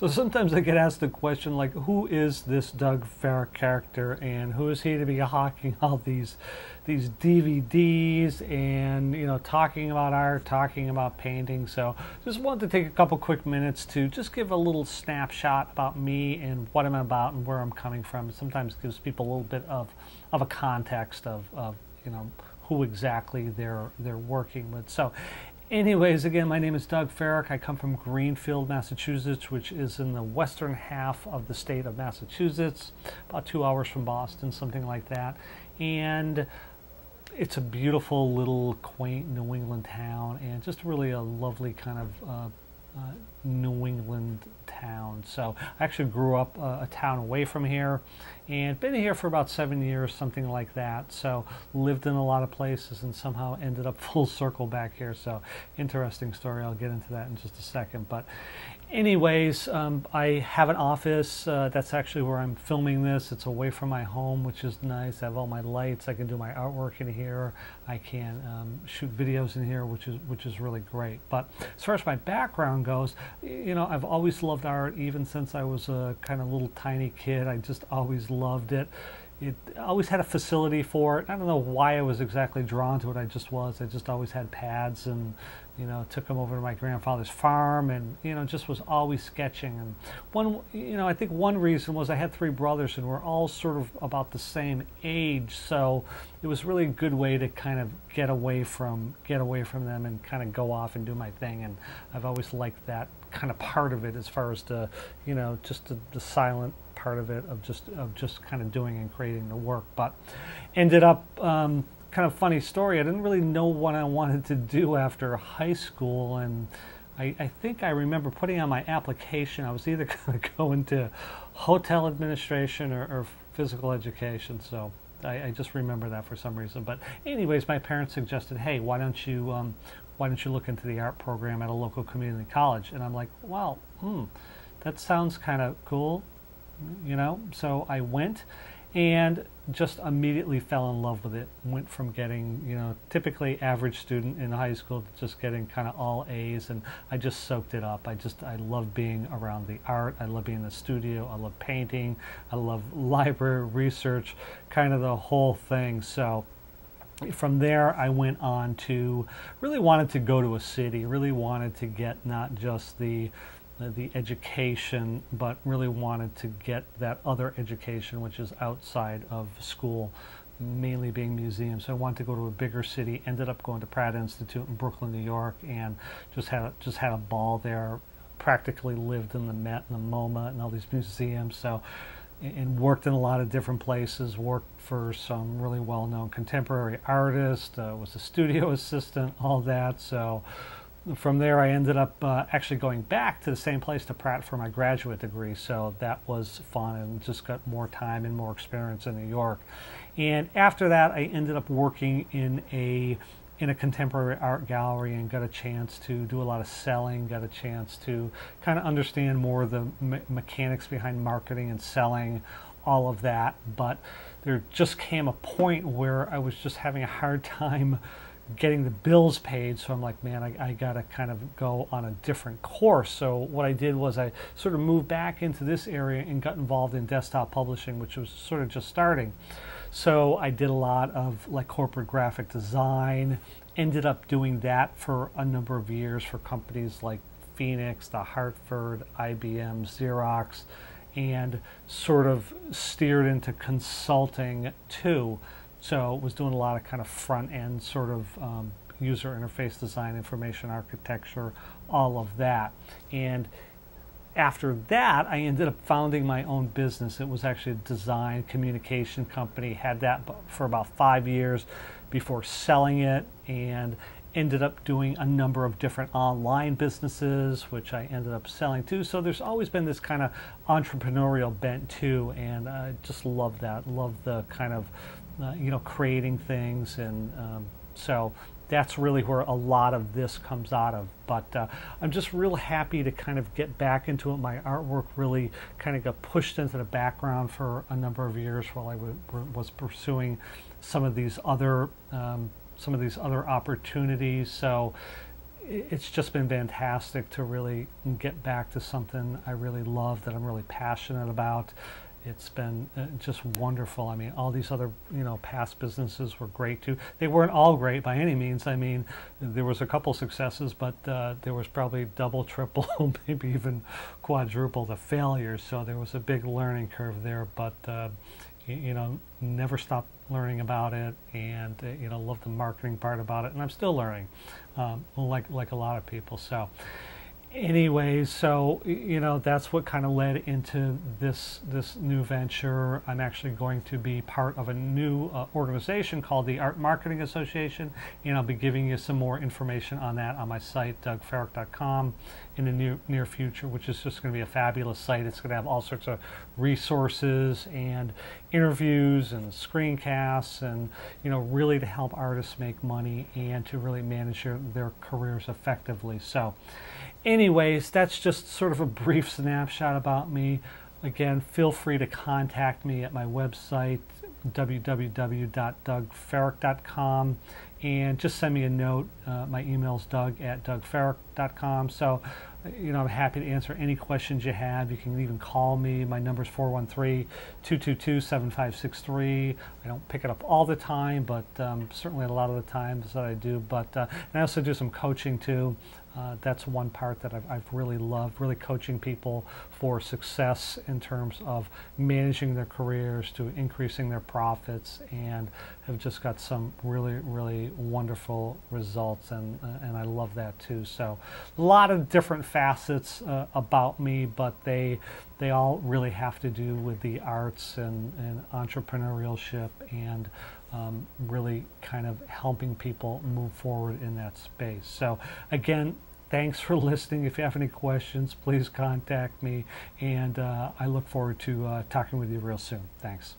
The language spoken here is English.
So sometimes I get asked the question like, who is this Doug Farrick character, and who is he to be hawking all these DVDs and talking about art, talking about painting? So just wanted to take a couple quick minutes to just give a little snapshot about me and what I'm about and where I'm coming from. It sometimes gives people a little bit of a context of who exactly they're working with. So anyways, again, my name is Doug Farrick. I come from Greenfield, Massachusetts, which is in the western half of the state of Massachusetts, about 2 hours from Boston, something like that. And it's a beautiful little quaint New England town, and just really a lovely kind of New England town. So I actually grew up a town away from here and been here for about 7 years, something like that. So lived in a lot of places and somehow ended up full circle back here. So interesting story. I'll get into that in just a second. But anyways, I have an office. That's actually where I'm filming this. It's away from my home, which is nice. I have all my lights. I can do my artwork in here. I can shoot videos in here, which is really great. But as far as my background goes, I've always loved art, even since I was a kind of little tiny kid. I just always loved it. I always had a facility for it. I don't know why I was exactly drawn to it. I just always had pads, and took them over to my grandfather's farm, and just was always sketching. And I think one reason was I had three brothers, and we're all sort of about the same age, so it was really a good way to kind of get away from them and kind of go off and do my thing. And I've always liked that kind of part of it, as far as the just the silent part of it, of just kind of doing and creating the work. But ended up kind of funny story. I didn't really know what I wanted to do after high school, and I think I remember putting on my application I was either going to go into hotel administration or physical education. So I just remember that for some reason. But anyways, my parents suggested, hey, why don't you look into the art program at a local community college? And I'm like, well, that sounds kind of cool, So I went and just immediately fell in love with it. Went from getting, typically average student in high school, to just getting kind of all A's, and I just soaked it up. I love being around the art. I love being in the studio. I love painting. I love library research, kind of the whole thing. So from there, I went on to really wanted to go to a city, really wanted to get not just the education, but really wanted to get that other education, which is outside of school, mainly being museums. So I wanted to go to a bigger city. Ended up going to Pratt Institute in Brooklyn, New York, and just had a ball there. Practically lived in the Met and the MoMA and all these museums. So, and worked in a lot of different places. Worked for some really well-known contemporary artists. Was a studio assistant, all that. So from there, I ended up actually going back to the same place, to Pratt, for my graduate degree. So that was fun, and just got more time and more experience in New York. And after that, I ended up working in a contemporary art gallery, and got a chance to do a lot of selling, got a chance to kind of understand more of the mechanics behind marketing and selling, all of that. But there just came a point where I was just having a hard time getting the bills paid. So I'm like, man, I gotta kind of go on a different course. So what I did was I sort of moved back into this area and got involved in desktop publishing, which was sort of just starting. So I did a lot of like corporate graphic design, ended up doing that for a number of years for companies like Phoenix, the Hartford, IBM, Xerox, and sort of steered into consulting too. So was doing a lot of kind of front end sort of user interface design, information architecture, all of that. And after that, I ended up founding my own business. It was actually a design communication company. Had that for about 5 years before selling it, and ended up doing a number of different online businesses, which I ended up selling too. So there's always been this kind of entrepreneurial bent too, and I just love that. Love the kind of creating things, and so that's really where a lot of this comes out of. But I'm just real happy to kind of get back into it. My artwork really kind of got pushed into the background for a number of years while I was pursuing some of these other opportunities. So it's just been fantastic to really get back to something I really love, that I'm really passionate about. It's been just wonderful. I mean, all these other, past businesses were great too. They weren't all great by any means. I mean, there was a couple successes, but there was probably double, triple, maybe even quadruple the failures. So there was a big learning curve there. But never stop learning about it, and love the marketing part about it, and I'm still learning, like a lot of people. So anyways, so that's what kind of led into this new venture. I'm actually going to be part of a new organization called the Art Marketing Association, and I'll be giving you some more information on that on my site, dougfarrick.com, in the near future, which is just going to be a fabulous site. It's going to have all sorts of resources and interviews and screencasts, and really to help artists make money and to really manage their careers effectively. So anyways, that's just sort of a brief snapshot about me. Again, feel free to contact me at my website, www.dougfarrick.com, and just send me a note. My email's doug@dougfarrick.com. So, I'm happy to answer any questions you have. You can even call me. My number's 413-222-7563. I don't pick it up all the time, but certainly a lot of the times that I do. But and I also do some coaching too. That's one part that I've really loved, really coaching people for success in terms of managing their careers to increasing their profits, and have just got some really, really wonderful results, and I love that too. So a lot of different facets about me, but they all really have to do with the arts and entrepreneurship, and really kind of helping people move forward in that space. So again, thanks for listening. If you have any questions, please contact me, and I look forward to talking with you real soon. Thanks.